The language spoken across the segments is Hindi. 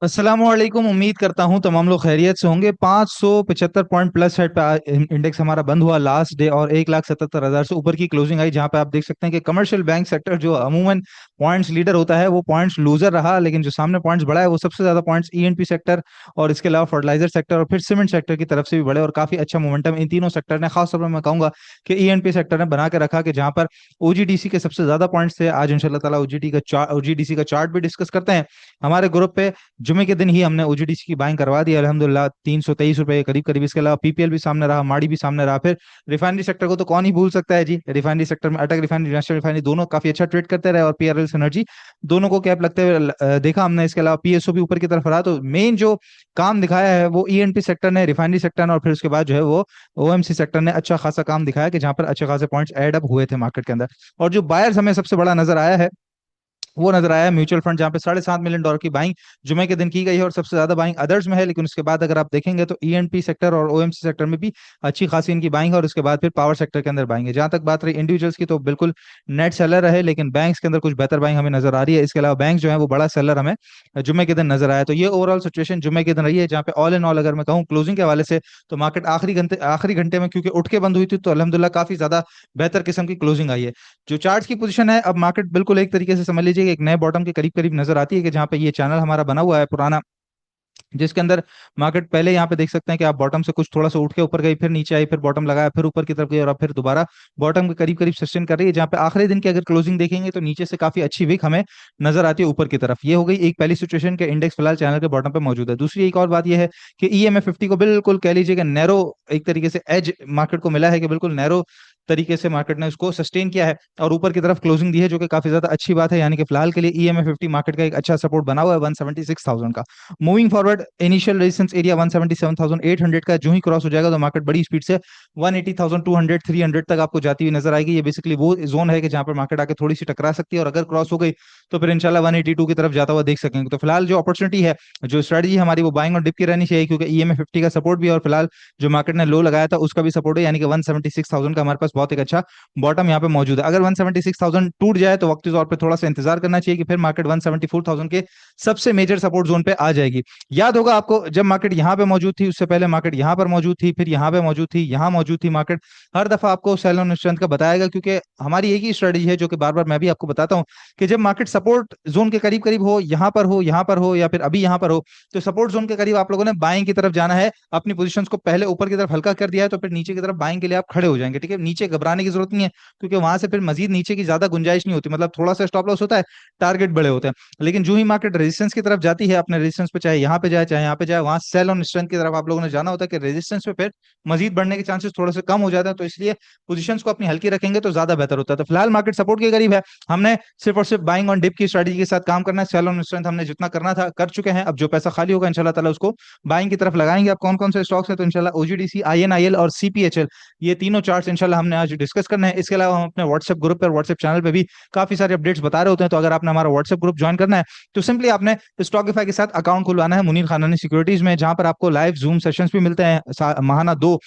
अस्सलामुअलैकुम। उम्मीद करता हूं तमाम लोग खैरियत से होंगे। 575 पॉइंट प्लस साइड पे इंडेक्स हमारा बंद हुआ लास्ट डे, और 1,77,000 से ऊपर की क्लोजिंग आई, जहां पे आप देख सकते हैं कि कमर्शियल बैंक सेक्टर जो अमूमन पॉइंट्स लीडर होता है वो पॉइंट्स लूजर रहा, लेकिन जो सामने पॉइंट्स बढ़ा है वो सबसे ज्यादा पॉइंट्स ईएनपी सेक्टर और इसके अलावा फर्टिलाइजर सेक्टर और फिर सीमेंट सेक्टर की तरफ से भी बढ़े, और काफी अच्छा मोमेंटम इन तीनों सेक्टर ने, खासतौर पर मैं कहूंगा कि ईएनपी सेक्टर ने बना के रखा, कि जहां पर ओजीडीसी के सबसे ज्यादा पॉइंट्स थे। आज इंशाल्लाह ताला ओजीडीसी का चार्ट भी डिस्कस करते हैं हमारे ग्रुप पे। जुमे के दिन ही हमने ओजीडीसी की बाइंग करवा दी अल्हम्दुलिल्लाह, 323 रुपए के करीब करीब। इसके अलावा पीपीएल भी सामने रहा, माड़ी भी सामने रहा। फिर रिफाइनरी सेक्टर को तो कौन ही भूल सकता है जी। रिफाइनरी सेक्टर में अटक रिफाइनरी, नेशनल रिफाइनरी दोनों काफी अच्छा ट्रेड करते रहे, और पीआरएल एनर्जी दोनों को कैप लगते हुए देखा हमने। इसके अलावा पीएसओ भी ऊपर की तरफ रहा। तो मेन जो काम दिखाया है वो ईएनपी सेक्टर ने, रिफाइनरी सेक्टर ने, और फिर उसके बाद जो है वो ओएमसी सेक्टर ने अच्छा खासा काम दिखाया, कि जहां पर अच्छे खासे पॉइंट्स एड अप हुए थे मार्केट के अंदर। और जो बायर्स हमें सबसे बड़ा नजर आया है वो नजर आया म्यूचुअल फंड, जहां पे $7.5 मिलियन की बाइंग जुमे के दिन की गई है, और सबसे ज्यादा बाइंग अदर्स में है। लेकिन उसके बाद अगर आप देखेंगे तो ईएनपी सेक्टर और ओएमसी सेक्टर में भी अच्छी खासी इनकी बाइंग है, और उसके बाद फिर पावर सेक्टर के अंदर बाइंग है। जहां तक बात रही इंडिविजुअल्स की, तो बिल्कुल नेट सेलर रहे, लेकिन बैंक्स के अंदर कुछ बेहतर बाइंग हमें नजर आ रही है। इसके अलावा बैंक जो है वो बड़ा सेलर हमें जुमे के दिन नजर आया। तो ये ओवरऑल सिचुएशन जुमे के दिन रही है, जहाँ पे ऑल इन ऑल अगर मैं कहूँ क्लोजिंग के हवाले से, तो मार्केट आखिरी घंटे में क्योंकि उठ के बंद हुई थी, तो अल्हम्दुलिल्लाह काफी ज्यादा बेहतर किस्म की क्लोजिंग आई है। जो चार्ट्स की पोजीशन है, अब मार्केट बिल्कुल एक तरीके से समझ लीजिए कि एक नए बॉटम के करीब करीब नजर आती है, कि जहां पे ये चैनल हमारा बना हुआ है पुराना, जिसके अंदर मार्केट पहले यहाँ पे देख सकते हैं कि आप बॉटम से कुछ थोड़ा सा उठ के ऊपर गई, फिर नीचे आई, फिर बॉटम लगाया, फिर ऊपर की तरफ गई, और अब फिर दोबारा बॉटम के करीब करीब सस्टेन कर रही है। जहाँ पे आखिरी दिन की अगर क्लोजिंग देखेंगे तो नीचे से काफी अच्छी विक हमें नजर आती है ऊपर की तरफ। ये हो गई एक पहली सिचुएशन के इंडेक्स फिलहाल चैनल के बॉटम पे मौजूद है। दूसरी एक और बात यह है कि ईएमए 50 को बिल्कुल कह लीजिए कि नैरो एक तरीके से एज मार्केट को मिला है, कि बिल्कुल नैरो तरीके से मार्केट ने उसको सस्टेन किया है और ऊपर की तरफ क्लोजिंग दी है, जो कि काफी ज्यादा अच्छी बात है। यानी कि फिलहाल के लिए ईएमए 50 मार्केट का एक अच्छा सपोर्ट बना हुआ है 176,000 का। Moving forward initial resistance area 177,800 का जो ही क्रॉस हो जाएगा, तो मार्केट बड़ी स्पीड से 180,200 300 तक आपको जाती हुई नजर आएगी। ये बेसिकली वो जोन है कि जहां पर मार्केट आके थोड़ी सी टकरा सकती है, और अगर क्रॉस हो गई तो फिर इंशाल्लाह 182 की तरफ जाता हुआ देख सकेंगे। तो फिलहाल जो अपॉर्चुनिटी है, जो स्ट्रेटजी हमारी, वो बाइंग और डिप की रहनी चाहिए, क्योंकि ईएमए 50 का सपोर्ट भी है, और फिलहाल जो मार्केट ने लो लगाया था उसका भी सपोर्ट है। यानी कि 176,000 का हमारे पास बहुत एक अच्छा बॉटम यहाँ पे मौजूद है। अगर 176,000 टूट जाए तो वक्ती तौर पे थोड़ा सा इंतजार करना चाहिए, कि फिर मार्केट 174,000 के सबसे मेजर सपोर्ट जोन पे आ जाएगी। याद होगा आपको, जब मार्केट यहाँ पे मौजूद थी, उससे पहले मार्केट यहाँ पर मौजूद थी, फिर यहाँ पे मौजूद थी, यहाँ मौजूद थी मार्केट। हर दफा आपको सेल ऑन स्ट्रेंथ का बताएगा, क्योंकि हमारी एक ही स्ट्रेटजी है जो कि बार बार मैं भी आपको बताता हूँ, कि जब मार्केट सपोर्ट जोन के करीब करीब हो, यहाँ पर हो, यहाँ पर हो, या फिर अभी यहाँ पर हो, तो सपोर्ट जोन के करीब आप लोगों ने बाइंग की तरफ जाना है। अपनी पोजीशंस को पहले ऊपर की तरफ हल्का कर दिया है, तो फिर नीचे की तरफ बाइंग के लिए आप खड़े हो जाएंगे। ठीक है, नीचे घबराने की जरूरत नहीं है, क्योंकि वहां से फिर मजीद नीचे की ज्यादा गुंजाइश नहीं होती। मतलब थोड़ा सा स्टॉप लॉस होता है, टारगेट बड़े होते हैं, लेकिन जो ही मार्केट रेजिस्टेंस की तरफ जाती है, अपने रेजिस्टेंस पे चाहे यहाँ पे जाए चाहे यहाँ पे जाए, वहां सेल ऑन स्ट्रेंथ की तरफ आप लोगों ने जाना होता है, कि रेजिस्टेंस पे फिर मजीद बढ़ने के चांसेस थोड़े से कम हो जाते हैं। तो इसलिए पोजीशंस को अपनी हल्की रखेंगे तो ज्यादा बेहतर होता है। तो फिलहाल मार्केट सपोर्ट के करीब है, हमने सिर्फ और सिर्फ बाइंग ऑन डिप की स्ट्रेटजी के साथ काम करना है। सेल ऑन स्ट्रेंथ हमने जितना करना था कर चुके हैं। अब जो पैसा खाली होगा इंशाल्लाह ताला उसको बाइंग की तरफ लगाएंगे। अब कौन कौन से स्टॉक्स है, तो इंशाल्लाह ओजीडीसी, आईएनआईएल और सीपीएचएल, ये तीनों चार्ट्स इंशाल्लाह हमने आज डिस्कस करना है। इसके अलावा हम अपने व्हाट्सएप ग्रुप पर, व्हाट्सएप चैनल पे भी काफी सारे अपडेट्स बता रहे होते हैं। तो अगर आपने हमारा व्हाट्सएप ग्रुप ज्वाइन करना है, तो सिंपली आपने स्टॉकिफाई के साथ अकाउंट खुलवाना है मुनीर खानानी सिक्योरिटीज में, जहां पर आपको लाइव जूम सेशंस भी मिलते हैं, माहाना 2।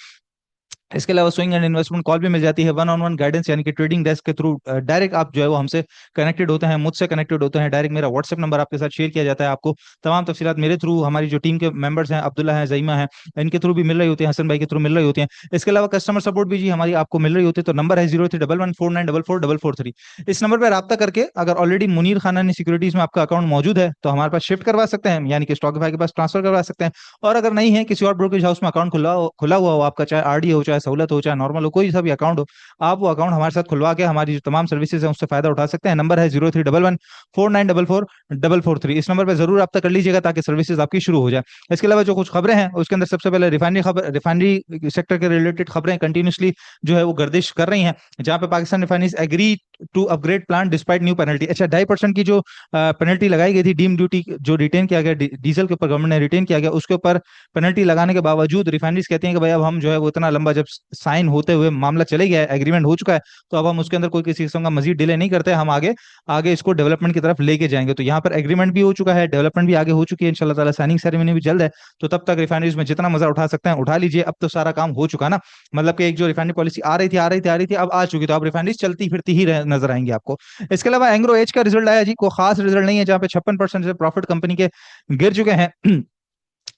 इसके अलावा स्विंग एंड इन्वेस्टमेंट कॉल भी मिल जाती है, वन ऑन वन गाइडेंस, यानी कि ट्रेडिंग डेस्क के थ्रू डायरेक्ट आप जो है वो हमसे कनेक्टेड होते हैं, मुझसे कनेक्टेड होते हैं डायरेक्ट। मेरा व्हाट्सएप नंबर आपके साथ शेयर किया जाता है, आपको तमाम तफसीलात मेरे थ्रू, हमारी जो टीम के मेंबर्स हैं, अब्दुल्ला है, जईमा है, इनके थ्रू भी मिल रही होती है, हसन भाई के थ्रू मिल रही होती है। इसके अलावा कस्टमर सपोर्ट भी जी हमारी आपको मिल रही होती है। तो नंबर है 031149444443। इस नंबर पर रब्ता करके अगर ऑलरेडी मुनीर खानानी सिक्योरिटीज में आपका अकाउंट मौजूद है, तो हमारे पास शिफ्ट करवा सकते हैं, यानी कि स्टॉकिफाई के पास ट्रांसफर करवा सकते हैं। और अगर नहीं है, किसी और ब्रोकरेज हाउस में अकाउंट खुला हुआ हो आपका, चाहे आरडी हो, चाहे सहूलत हो, चाहे नॉर्मल हो, कोई सा भी अकाउंट हो, आप वो अकाउंट हमारे साथ खुलवा के हमारी जो तमाम सर्विसेज है उससे फायदा उठा सकते हैं। नंबर है 031149444443। इस नंबर पर जरूर रब्ता कर लीजिएगा, ताकि सर्विसेज आपकी शुरू हो जाए। इसके अलावा जो कुछ खबरें हैं उसके अंदर सबसे पहले रिफाइनरी सेक्टर के रिलेटेड खबरें कंटिन्यूसली जो है वो गर्दिश कर रही हैं, जहां पे Pakistan refineries agree to upgrade plant despite new penalty. अच्छा, 2.5% की जो पेनल्टी लगाई गई थी, डीम ड्यूटी जो रिटेन किया गया, डीजल के ऊपर गवर्नमेंट ने रिटेन किया गया, उसके ऊपर पेनल्टी लगाने के बावजूद रिफाइनरीज कहती हैं कि भाई अब हम जो है वो इतना लंबा जब साइन होते हुए मामला चले गया है, एग्रीमेंट हो चुका है, तो अब हम उसके अंदर कोई किसी किस्म का मजीद डिले नहीं करते, हम आगे आगे इसको डेवलपमेंट की तरफ लेके जाएंगे। तो यहाँ पर एग्रीमेंट भी हो चुका है, डेवलपमेंट भी आगे हो चुकी है, इंशाल्लाह ताला साइनिंग सेरेमनी भी जल्द है। तो तब तक रिफाइनरीज में जितना मजा उठा सकते हैं उठा लीजिए, अब तो सारा काम हो चुका ना। मतलब कि एक जो रिफाइनरी पॉलिसी आ रही थी आ रही थी आ रही थी, अब आ चुकी, तो अब रिफाइनरीज चलती फिरती ही नजर आएंगी आपको। इसके अलावा एंग्रो एज का रिजल्ट आया जी, कोई खास रिजल्ट नहीं है, जहाँ पे 56% से प्रॉफिट कंपनी के गिर चुके हैं।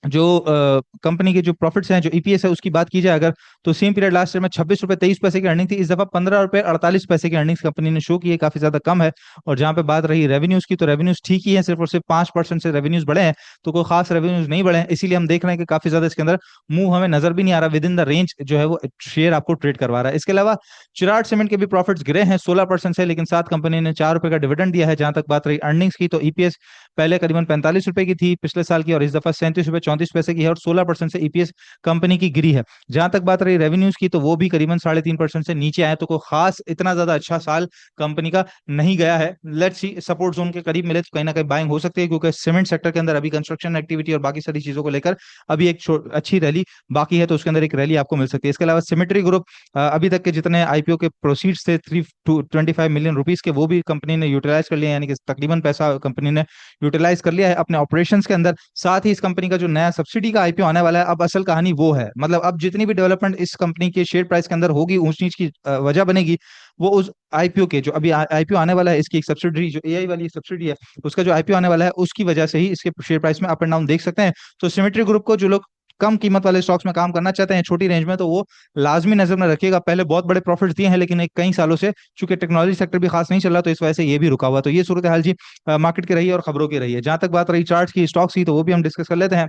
जो कंपनी के जो प्रॉफिट्स हैं, जो ईपीएस है उसकी बात की जाए अगर, तो सेम पीरियड लास्ट ईयर में 26 रुपए 23 पैसे की अर्निंग थी, इस दफा 15 रुपए 48 पैसे की अर्निंग्स कंपनी ने शो की है, काफी ज्यादा कम है। और जहां पे बात रही रेवेन्यूज की, तो रेवेन्यूज ठीक ही है, सिर्फ और सिर्फ 5% से रेवेन्यूज बढ़े हैं, तो कोई खास रेवेन्यूज नहीं बढ़े हैं, इसीलिए हम देख रहे हैं कि काफी ज्यादा इसके अंदर मूव हमें नजर भी नहीं आ रहा, विद इन द रेंज जो है वो शेयर आपको ट्रेड करवा रहा है। इसके अलावा चिराग सीमेंट के भी प्रॉफिट्स गिरे हैं 16% से, लेकिन साथ कंपनी ने 4 रुपए का डिविडेंड दिया है। जहां तक बात रही अर्निंग्स की, तो ईपीएस पहले करीबन 45 रुपए की थी पिछले साल की, और इस दफा 37 रुपए 34 पैसे की है, और 16% से ईपीएस कंपनी की गिरी है। जहां तक बात रही रेवेन्यूज की, तो वो भी करीबन 3.5% से नीचे आए, तो कोई खास इतना ज्यादा अच्छा साल कंपनी का नहीं गया है। लेट्स सी, सपोर्ट जोन के करीब मिले तो कहीं ना कहीं बाइंग हो सकती है, क्योंकि सीमेंट सेक्टर के अंदर अभी कंस्ट्रक्शन एक्टिविटी और बाकी सारी चीजों को लेकर अभी एक अच्छी रैली बाकी है, तो उसके अंदर एक रैली आपको मिल सकती है। इसके अलावा सिमेट्री ग्रुप, अभी तक के जितने आईपीओ के प्रोसीड्स थे 325 मिलियन रुपीज के, वो भी कंपनी ने यूटिलाइज कर लिया, यानी कि तकरीबन पैसा कंपनी ने यूटिलाइज कर लिया है अपने ऑपरेशंस के अंदर। साथ ही इस कंपनी का जो नया सब्सिडी का आईपीओ आने वाला है, अब असल कहानी वो है, मतलब अब जितनी भी डेवलपमेंट इस कंपनी के शेयर प्राइस के अंदर होगी, ऊंच नीच की वजह बनेगी, वो उस आईपीओ के जो अभी आईपीओ आने वाला है, इसकी एक सब्सिडी जो एआई वाली सब्सिडी है, उसका जो आईपीओ आने वाला है, उसकी वजह से ही इसके शेयर प्राइस में अप एंड डाउन देख सकते हैं। तो सिमेट्री ग्रुप को जो लोग कम कीमत वाले स्टॉक्स में काम करना चाहते हैं छोटी रेंज में, तो वो लाजमी नजर में रखिएगा। पहले बहुत बड़े प्रॉफिट्स दिए हैं, लेकिन एक कई सालों से चूंकि टेक्नोलॉजी सेक्टर भी खास नहीं चल रहा, तो इस वजह से ये भी रुका हुआ। तो ये सूरत हाल जी मार्केट की रही है और खबरों की रही है। जहां तक बात रही चार्ट्स की, स्टॉक्स की, तो वो भी हम डिस्कस कर लेते हैं।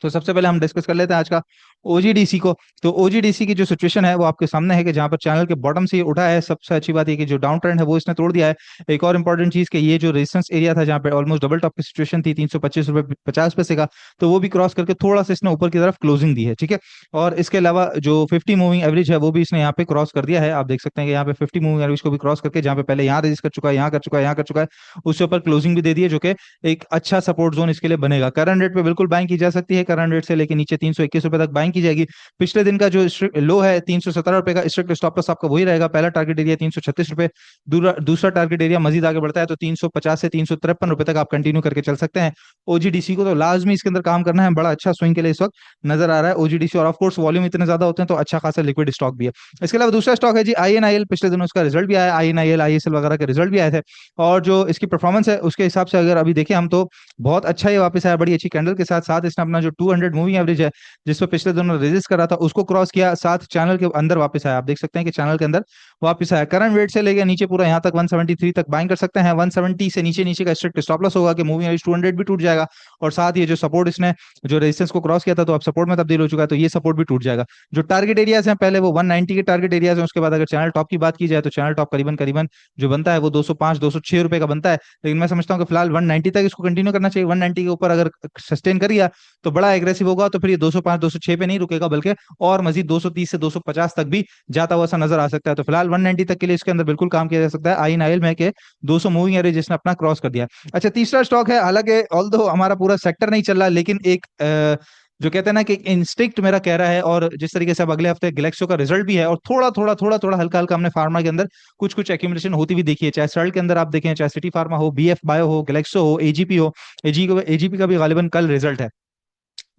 तो सबसे पहले हम डिस्कस कर लेते हैं आज का ओजीडीसी को। तो ओजीडीसी की जो सिचुएशन है वो आपके सामने है, कि जहां पर चैनल के बॉटम से ये उठा है। सबसे अच्छी बात ये कि जो डाउन ट्रेंड है वो इसने तोड़ दिया है। एक और इंपॉर्टेंट चीज कि ये जो रेजिस्टेंस एरिया था, जहां पे ऑलमोस्ट डबल टॉप की सिचुएशन थी 325 रुपए 50 पैसे का, तो वो भी क्रॉस करके थोड़ा सा इसने ऊपर की तरफ क्लोजिंग दी है, ठीक है। और इसके अलावा जो 50 मूविंग एवरेज है वो भी इसने यहाँ पे क्रॉस कर दिया है। आप देख सकते हैं कि यहाँ पे 50 मूविंग एवरेज को भी क्रॉस करके, जहाँ पे पहले यहाँ रजिस्ट कर चुका है, यहाँ कर चुका है, यहाँ कर चुका है, उससे ऊपर क्लोजिंग भी दे दी है, जो कि एक अच्छा सपोर्ट जोन इसके लिए बनेगा। करंट रेट पे बिल्कुल बाइंग की जा सकती है, करंट रेट से लेके नीचे 321 रुपए तक बाइंग की जाएगी। पिछले दिन का जो लो है 317 रुपए का, स्ट्रिक्ट स्टॉप लॉस आपका वही रहेगा। पहला टारगेट एरिया 336 रुपए, दूसरा टारगेट एरिया मजीद आगे बढ़ता है तो 350 से 353 रुपए तक आप कंटिन्यू करके चल सकते हैं। ओजीडीसी को तो लाजमी इसके अंदर काम करना है, बड़ा अच्छा स्विंग के लिए इस वक्त नजर आ रहा है ओजीडीसी, और ऑफ कोर्स वॉल्यूम इतने ज्यादा होते हैं तो अच्छा खासा लिक्विड स्टॉक भी है। इसके अलावा दूसरा स्टॉक है जी आईएनआईएल। पिछले दिनों उसका रिजल्ट भी आया, आईएनआईएल आईएसएल वगैरह के रिजल्ट भी आए थे, और जो इसकी परफॉर्मेंस है उसके हिसाब से अगर अभी देखें हम, तो बहुत अच्छा ही वापस आया, बड़ी अच्छी कैंडल के साथ। साथ इसने अपना जो 200 मूविंग एवरेज है, जिस पर पिछले दिनों रेजिस्ट कर रहा था, उसको क्रॉस किया, साथ चैनल के अंदर वापस आया। आप देख सकते हैं कि चैनल के अंदर वापस आया। करंट वेट से लेकर नीचे पूरा यहाँ तक 173 तक बाइंग कर सकते हैं। 170 से नीचे नीचे का स्ट्रिक्ट स्टॉप लॉस होगा कि मूविंग एवरेज 200 भी टूट जाएगा, और साथ ही जो सपोर्ट इसने जो रेजिस्टेंस को क्रॉस किया था, तो अब सपोर्ट में तब्दील हो चुका है, तो ये सपोर्ट भी टूट जाएगा। जो टारगेट एरियाज हैं पहले वो 190 के टारगेट एरियाज हैं। उसके बाद अगर चैनल टॉप की बात की जाए, तो चैनल टॉप करीबन करीबन जो बनता है वो 205 206 रुपए का बनता है। लेकिन मैं समझता हूँ कि फिलहाल 190 तक इसको कंटिन्यू करना चाहिए। 190 के ऊपर अगर सस्टेन कर गया तो बड़ा एग्रेसिव होगा, तो फिर ये 205 206 पे नहीं रुकेगा, बल्कि और मजीद 230 से 250 तक भी जाता हुआ सा नजर आ सकता है। तो फिलहाल 190 तक के लिए इसके अंदर बिल्कुल काम किया जा सकता है। आईएनआईएल में के 200 मूविंग एवरेज जिसने अपना क्रॉस कर दिया। अच्छा, तीसरा स्टॉक है, हालांकि ऑल्दो हमारा पूरा सेक्टर नहीं चल रहा, लेकिन एक जो कहते हैं ना कि इंस्टिक्ट मेरा कह रहा है, और जिस तरीके से अब अगले हफ्ते ग्लेक्सो का रिजल्ट भी है, और थोड़ा थोड़ा हल्का हल्का हमने फार्मा के अंदर कुछ कुछ एक्यूमुलेशन होती हुई देखी है, चाहे सर्ल के अंदर आप देखें, चाहे सिटी फार्मा हो, बीएफ बायो हो, ग्लेक्सो हो, एजीपी हो। एजीपी का भी गालिबन कल रिजल्ट है,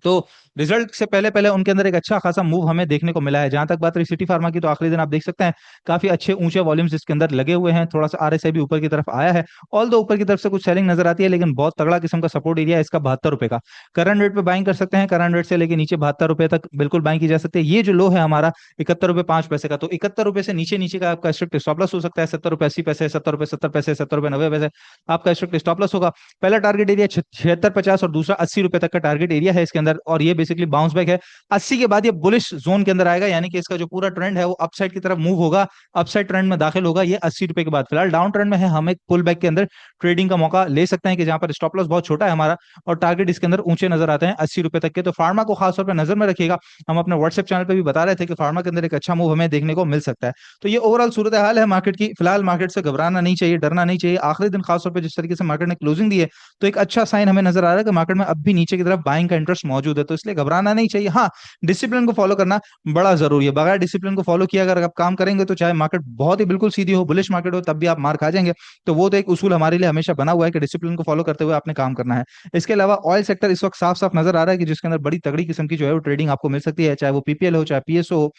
तो रिजल्ट से पहले पहले उनके अंदर एक अच्छा खासा मूव हमें देखने को मिला है। जहां तक बात रही सिटी फार्मा की, तो आखिरी दिन आप देख सकते हैं काफी अच्छे ऊंचे वॉल्यूम्स इसके अंदर लगे हुए हैं। थोड़ा सा आरएसआई भी ऊपर की तरफ आया है, ऑल दो ऊपर की तरफ से कुछ सेलिंग नजर आती है, लेकिन बहुत तगड़ा किस्म का सपोर्ट एरिया है इसका 72 रुपए का। करंट रेट पे बाइंग कर सकते हैं, करंट रेट से लेके नीचे 72 रुपए तक बिल्कुल बाइंग की जा सकती है। ये जो लो है हमारा 71 रुपए 5 पैसे का, तो 71 रुपए से नीचे नीचे का आपका स्ट्रिक्ट स्टॉप लॉस हो सकता है। 70 रुपए 80 पैसे, 70 रुपए 70 पैसे, 70 रुपए 90 पैसे आपका स्ट्रिक्ट स्टॉप लॉस होगा। पहला टारगेट एरिया 76 50, और दूसरा 80 रुपए तक का टारगेट एरिया है इसके अंदर, और ये बेसिकली बाउंस बैक है। 80 के बाद ये बुलिश जोन के अंदर आएगा, यानी कि इसका जो पूरा ट्रेंड है वो अपसाइड की तरफ मूव होगा, अपसाइड ट्रेंड में दाखिल होगा ये 80 रुपए के बाद। फिलहाल डाउन ट्रेंड में है, हम एक पुल बैक के अंदर ट्रेडिंग का मौका ले सकते हैं, कि जहां पर स्टॉप लॉस बहुत छोटा है हमारा, और टारगेट इसके अंदर ऊंचे नजर आते हैं 80 रुपए तक के। तो फार्मा को खासतौर पर नजर में रखिएगा। हम अपने व्हाट्सएप चैनल पर भी बता रहे थे कि फार्मा के अंदर एक अच्छा मूव हमें देखने को मिल सकता है। तो ये ओवरऑल सूरत हाल है मार्केट की। फिलहाल मार्केट से घबराना नहीं चाहिए, डरना नहीं चाहिए। आखिरी दिन खासतौर पर जिस तरीके से मार्केट ने क्लोजिंग दी है, तो एक अच्छा साइन हमें नजर आ रहा है कि मार्केट में अब भी नीचे की तरफ बाइंग का इंटरेस्ट मौजूद है। तो इसलिए इसलिए घबराना नहीं चाहिए। हाँ, डिसिप्लिन को फॉलो करना बड़ा जरूरी है। बगैर डिसिप्लिन को फॉलो किया अगर आप काम करेंगे तो चाहे मार्केट बहुत ही बिल्कुल सीधी हो, बुलिश मार्केट हो, तब भी आप मार खा जाएंगे। तो वो तो एक उसूल हमारे लिए हमेशा बना हुआ है कि डिसिप्लिन को फॉलो करते हुए आपने काम करना है। इसके अलावा ऑयल सेक्टर इस वक्त साफ साफ नजर आ रहा है कि जिसके अंदर बड़ी तगड़ी किस्म की जो है वो ट्रेडिंग आपको मिल सकती है, चाहे वो पीपीएल हो, चाहे पीएसओ हो,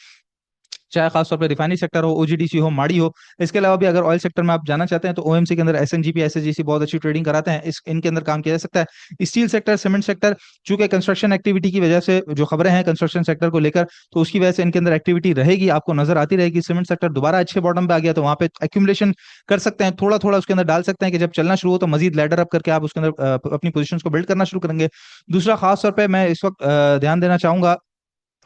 चाहे खासतौर पे रिफाइनरी सेक्टर हो, ओजीडीसी हो, माड़ी हो। इसके अलावा भी अगर ऑयल सेक्टर में आप जाना चाहते हैं तो ओएमसी के अंदर एसएनजीपी, एसएसजीसी बहुत अच्छी ट्रेडिंग कराते हैं, इस इनके अंदर काम किया जा सकता है। स्टील सेक्टर, सीमेंट सेक्टर, चूंकि कंस्ट्रक्शन एक्टिविटी की वजह से जो खबरें हैं कंस्ट्रक्शन सेक्टर को लेकर, तो उसकी वजह से इनके अंदर एक्टिविटी रहेगी, आपको नजर आती रहेगी। सीमेंट सेक्टर दोबारा अच्छे बॉटम पे आ गया तो वहां पे एक्यूमुलेशन कर सकते हैं, थोड़ा थोड़ा उसके अंदर डाल सकते हैं कि जब चलना शुरू हो तो मजीद लैडर अप करके आप उसके अंदर अपनी पोजीशन को बिल्ड करना शुरू करेंगे। दूसरा खास तौर पर मैं इस वक्त ध्यान देना चाहूंगा,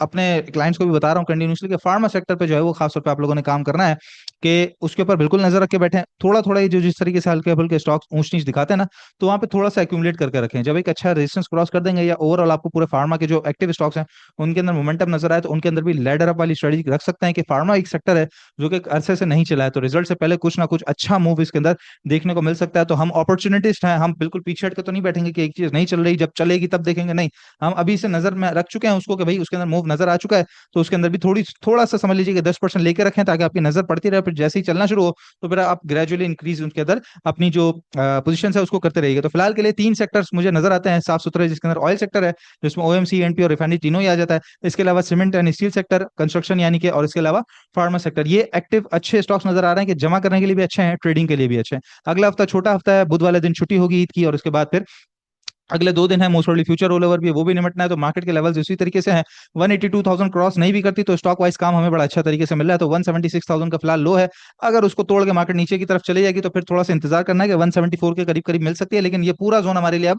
अपने क्लाइंट्स को भी बता रहा हूँ कंटिन्यूसली, कि फार्मा सेक्टर पे जो है वो खासतौर पे आप लोगों ने काम करना है कि उसके ऊपर बिल्कुल नजर रख के बैठे। थोड़ा थोड़ा ये जो जिस तरीके से हल्के हल्के स्टॉक्स ऊंच नीच दिखाते हैं ना, तो वहां पे थोड़ा सा एक्यूमुलेट करके रखें। जब एक अच्छा रेजिस्टेंस क्रॉस कर देंगे या ओवरऑल आपको पूरे फार्मा के जो एक्टिव स्टॉक्स हैं उनके अंदर मोमेंटम नजर आए, तो उनके अंदर भी लैडर अप वाली स्ट्रेटजी रख सकते हैं कि फार्मा एक सेक्टर है जो कि एक अरसे से नहीं चला है, तो रिजल्ट से पहले कुछ ना कुछ अच्छा मूव इसके अंदर देखने को मिल सकता है। तो हम अपॉर्चुनिटिस्ट हैं, हम बिल्कुल पीछे हट के तो नहीं बैठेंगे कि एक चीज नहीं चल रही, जब चलेगी तब देखेंगे, नहीं। हम अभी से नजर में रख चुके हैं उसको कि भाई उसके अंदर मूव नजर आ चुका है, तो उसके अंदर भी थोड़ा सा समझ लीजिए कि 10% लेके रखें ताकि आपकी नजर पड़ती रहे, फिर जैसे ही चलना शुरू हो तो फिर आप ग्रेजुअली इंक्रीज उनके अंदर अपनी जो पोजीशन है उसको करते रहिएगा। तो फिलहाल के लिए तीन सेक्टर्स मुझे नजर आते हैं साफ सुथरे, जिसके अंदर ऑयल सेक्टर है जिसमें ओएमसी, एनपी और रिफाइनरी तीनों ही आ जाता है। इसके अलावा cement and steel sector, construction यानी कि, और इसके अलावा फार्मा सेक्टर, ये एक्टिव अच्छे स्टॉक्स नजर आ रहे हैं कि जमा करने के लिए भी अच्छे हैं, ट्रेडिंग के लिए भी अच्छे हैं। अगला हफ्ता छोटा हफ्ता है, बुध वाले दिन छुट्टी होगी ईद की, और उसके बाद फिर अगले 2 दिन है, most probably future roll over भी है, वो भी निपटना है। तो मार्केट के लेवल्स उसी तरीके से हैं। 182,000 क्रॉस नहीं भी करती तो स्टॉक वाइज काम हमें बड़ा अच्छा तरीके से मिल रहा है। तो 176,000 का फिलहाल लो है, अगर उसको तोड़ के मार्केट नीचे की तरफ चली जाएगी तो फिर थोड़ा सा इंतजार करना है कि 174 के करीब करीब मिल सकती है। लेकिन ये पूरा जोन हमारे लिए अब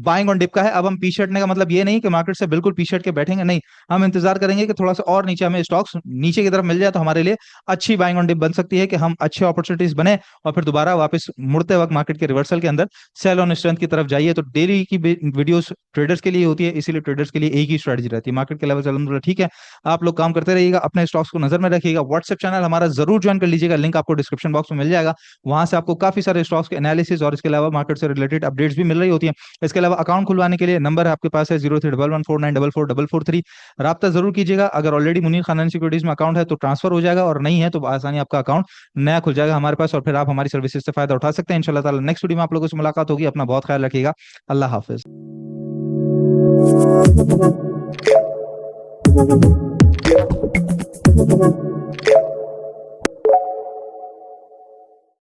बाइंग ऑन डिप का है। अब हम पीछे हटने का मतलब ये नहीं कि मार्केट से बिल्कुल पीछे हट के बैठेंगे, नहीं। हम इंतजार करेंगे कि थोड़ा सा और नीचे हमें स्टॉक्स नीचे की तरफ मिल जाए तो हमारे लिए अच्छी बाइंग ऑन डिप बन सकती है कि हम अच्छे अपॉर्चुनिटीज बने और फिर दोबारा वापस मुड़ते वक्त मार्केट के रिवर्सल के अंदर सेल ऑन स्ट्रेंथ की तरफ जाइए। तो डेली की वीडियोस ट्रेडर्स के लिए होती है, इसीलिए ट्रेडर्स के लिए एक ही स्ट्रेटजी रहती है। मार्केट के लेवल से अल्हम्दुलिल्लाह ठीक है, आप लोग काम करते रहिएगा, अपने स्टॉक्स को नजर में रखिएगा। व्हाट्सएप चैनल हमारा जरूर ज्वाइन कर लीजिएगा, लिंक आपको डिस्क्रिप्शन बॉक्स में मिल जाएगा। वहां से आपको काफी सारे स्टॉक्स के एनालिसिस और इसके अलावा मार्केट से रिलेटेड अपडेट्स भी मिल रही होती है। इसके अलावा अकाउंट खुलवाने के लिए नंबर आपके पास है 031149444443। राब्ता जरूर कीजिएगा। अगर ऑलरेडी मुनीर खानदानी सिक्योरिटीज में अकाउंट है तो ट्रांसफर हो जाएगा, और नहीं है तो आसानी आपका अकाउंट नया खुल जाएगा हमारे पास, और फिर आप हमारी सर्विसेज से फायदा उठा सकते हैं। इंशाल्लाह ताला नेक्स्ट वीडियो में आप लोगों से मुलाकात होगी। अपना बहुत ख्याल रखिएगा। अल्लाह हाफिज। Thank you.